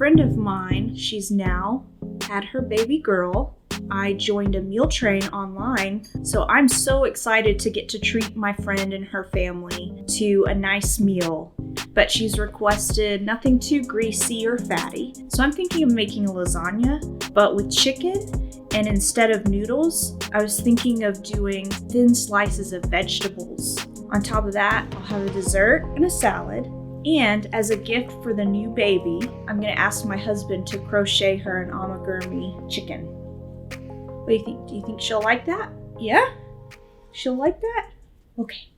friend of mine, she's now had her baby girl. I joined a meal train online, so I'm so excited to get to treat my friend and her family to a nice meal. But she's requested nothing too greasy or fatty. So I'm thinking of making a lasagna, but with chicken. And instead of noodles, I was thinking of doing thin slices of vegetables. On top of that, I'll have a dessert and a salad. And as a gift for the new baby, I'm gonna ask my husband to crochet her an amigurumi chicken. What do you think? Do you think she'll like that? Yeah? She'll like that? Okay.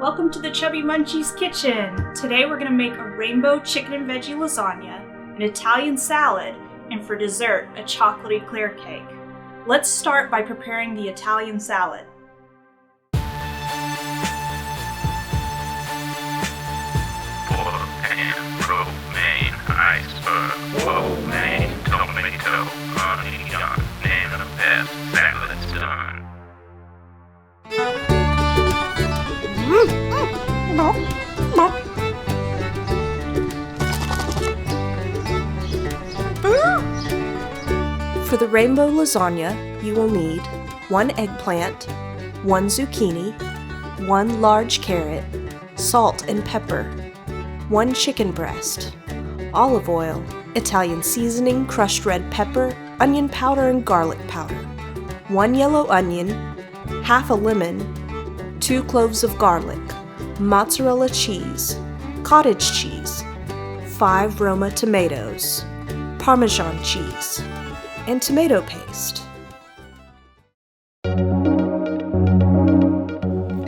Welcome to the Chubby Munchies kitchen. Today we're gonna make a rainbow chicken and veggie lasagna, an Italian salad, and for dessert, a chocolate eclair cake. Let's start by preparing the Italian salad. Pork and romaine, iceberg, romaine, tomato, onion, name the best salad's done. For the rainbow lasagna, you will need 1 eggplant, 1 zucchini, 1 large carrot, salt and pepper, 1 chicken breast, olive oil, Italian seasoning, crushed red pepper, onion powder and garlic powder, 1 yellow onion, half a lemon, 2 cloves of garlic, mozzarella cheese, cottage cheese, 5 Roma tomatoes, Parmesan cheese, and tomato paste.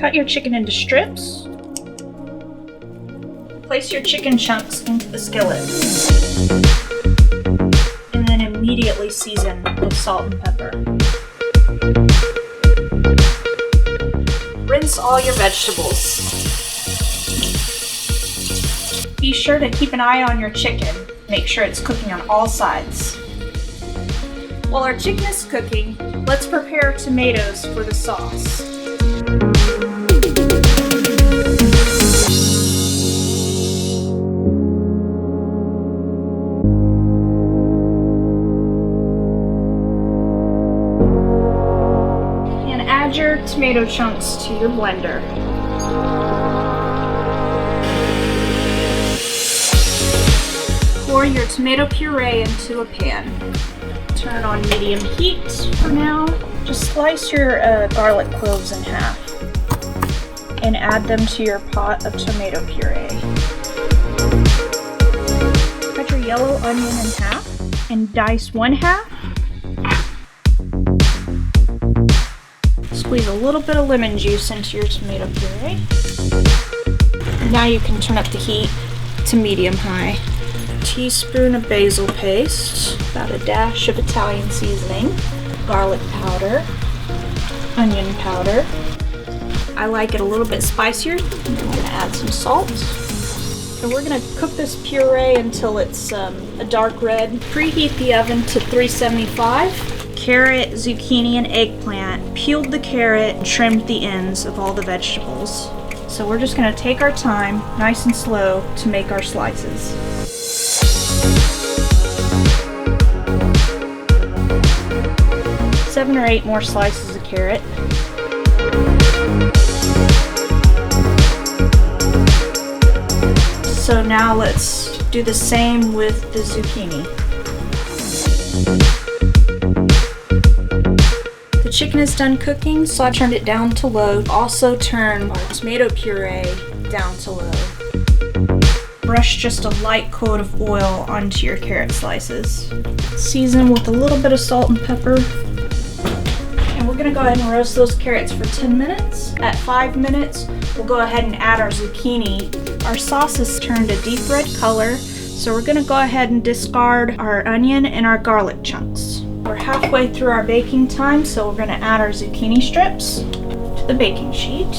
Cut your chicken into strips. Place your chicken chunks into the skillet. And then immediately season with salt and pepper. Rinse all your vegetables. Be sure to keep an eye on your chicken. Make sure it's cooking on all sides. While our chicken is cooking, let's prepare tomatoes for the sauce. And add your tomato chunks to your blender. Pour your tomato puree into a pan. Turn on medium heat for now. Just slice your garlic cloves in half and add them to your pot of tomato puree. Cut your yellow onion in half and dice 1 half. Squeeze a little bit of lemon juice into your tomato puree. Now you can turn up the heat to medium-high. Teaspoon of basil paste, about a dash of Italian seasoning, garlic powder, onion powder. I like it a little bit spicier. And then we're gonna add some salt. So we're gonna cook this puree until it's a dark red. Preheat the oven to 375. Carrot, zucchini, and eggplant. Peeled the carrot and trimmed the ends of all the vegetables. So we're just gonna take our time, nice and slow, to make our slices. Seven or 8 more slices of carrot. So now let's do the same with the zucchini. The chicken is done cooking, so I turned it down to low. Also turn our tomato puree down to low. Brush just a light coat of oil onto your carrot slices. Season with a little bit of salt and pepper. And we're gonna go ahead and roast those carrots for 10 minutes. At 5 minutes, we'll go ahead and add our zucchini. Our sauce has turned a deep red color, so we're gonna go ahead and discard our onion and our garlic chunks. We're halfway through our baking time, so we're gonna add our zucchini strips to the baking sheet.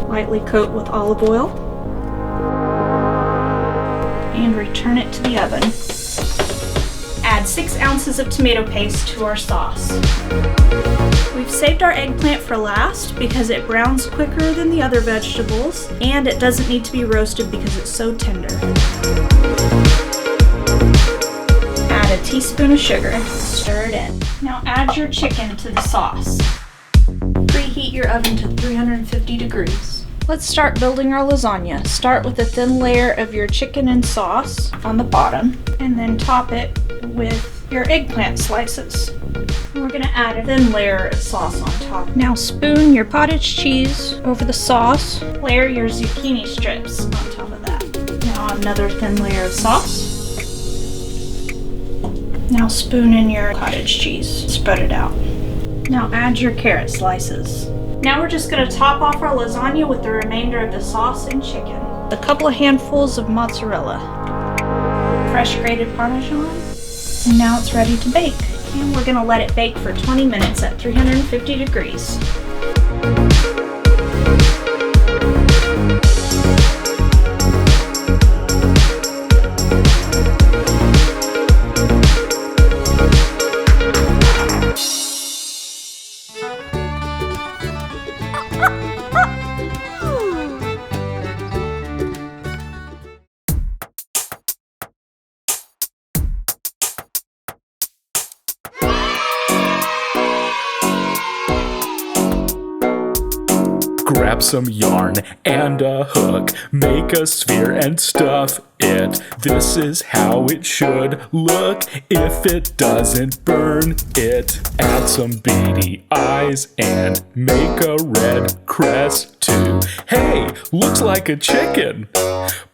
Lightly coat with olive oil. and return it to the oven. Add 6 ounces of tomato paste to our sauce. We've saved our eggplant for last because it browns quicker than the other vegetables, and it doesn't need to be roasted because it's so tender. Add a teaspoon of sugar. Stir it in. Now add your chicken to the sauce. Preheat your oven to 350 degrees. Let's start building our lasagna. Start with a thin layer of your chicken and sauce on the bottom, and then top it with your eggplant slices. We're gonna add a thin layer of sauce on top. Now spoon your cottage cheese over the sauce. Layer your zucchini strips on top of that. Now another thin layer of sauce. Now spoon in your cottage cheese. Spread it out. Now add your carrot slices. Now we're just gonna top off our lasagna with the remainder of the sauce and chicken. A couple of handfuls of mozzarella. Fresh grated Parmesan. And now it's ready to bake. And we're gonna let it bake for 20 minutes at 350 degrees. Grab some yarn and a hook, make a sphere and stuff it. This is how it should look if it doesn't burn it. Add some beady eyes and make a red crest too. Hey, looks like a chicken,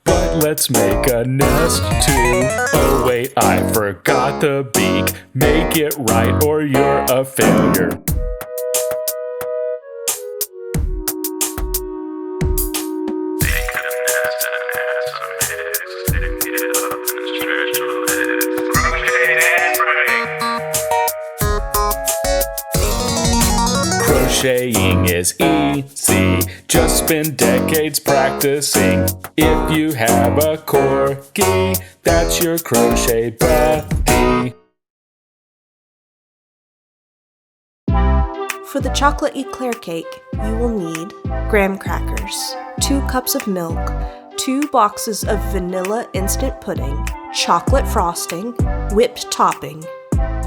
but let's make a nest too. Oh wait, I forgot the beak. Make it right or you're a failure. Crocheting is easy, just spend decades practicing. If you have a corgi, that's your crochet buddy. For the chocolate eclair cake, you will need graham crackers, 2 cups of milk, 2 boxes of vanilla instant pudding, chocolate frosting, whipped topping,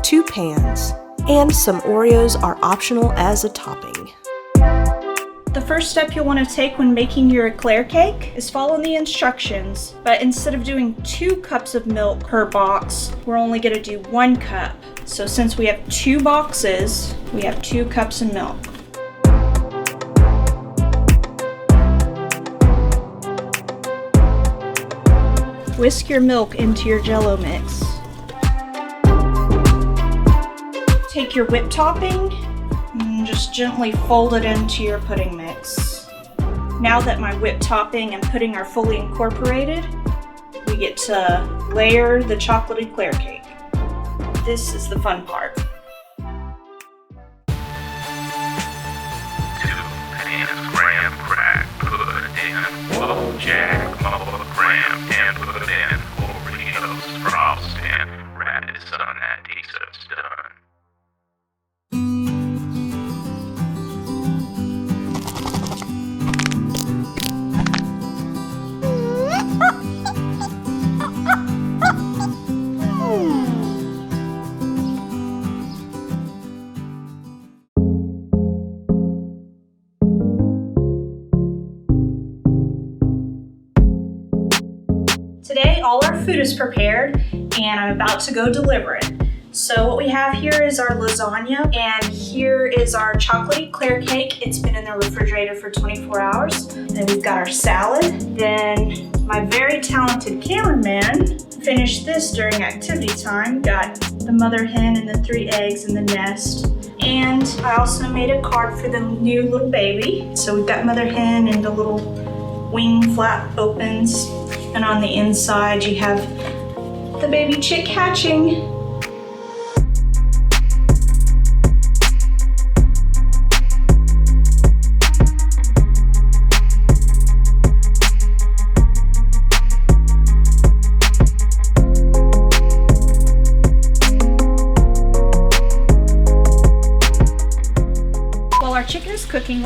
2 pans, and some Oreos are optional as a topping. The first step you'll want to take when making your eclair cake is follow the instructions, but instead of doing 2 cups of milk per box, we're only going to do 1 cup. So since we have 2 boxes, we have 2 cups of milk. Whisk your milk into your Jell-O mix. Take your whipped topping and just gently fold it into your pudding mix. Now that my whipped topping and pudding are fully incorporated, we get to layer the chocolate eclair cake. This is the fun part. 2 pans graham crack, put in whoa jack, more graham, and put in Oreos, frost, and radish on that dessert's done. Today, all our food is prepared and I'm about to go deliver it. So what we have here is our lasagna and here is our chocolate eclair cake. It's been in the refrigerator for 24 hours. And then we've got our salad. Then my very talented cameraman finished this during activity time. Got the mother hen and the 3 eggs in the nest. And I also made a card for the new little baby. So we've got mother hen and the little wing flap opens. And on the inside you have the baby chick hatching.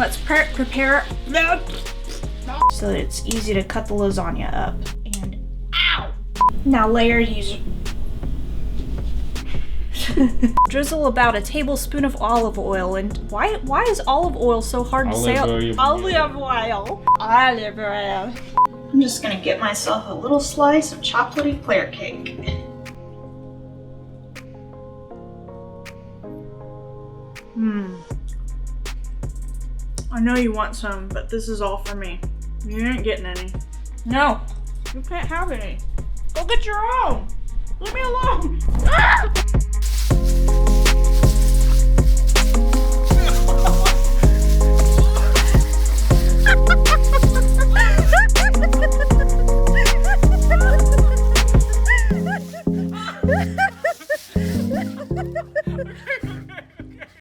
let's prepare so that it's easy to cut the lasagna up. And ow! Now layer these. Drizzle about a tablespoon of olive oil. And why is olive oil so hard to say? Olive oil. I'm just gonna get myself a little slice of chocolate eclair cake. I know you want some, but this is all for me. You ain't getting any. No, you can't have any. Go get your own. Leave me alone. Ah!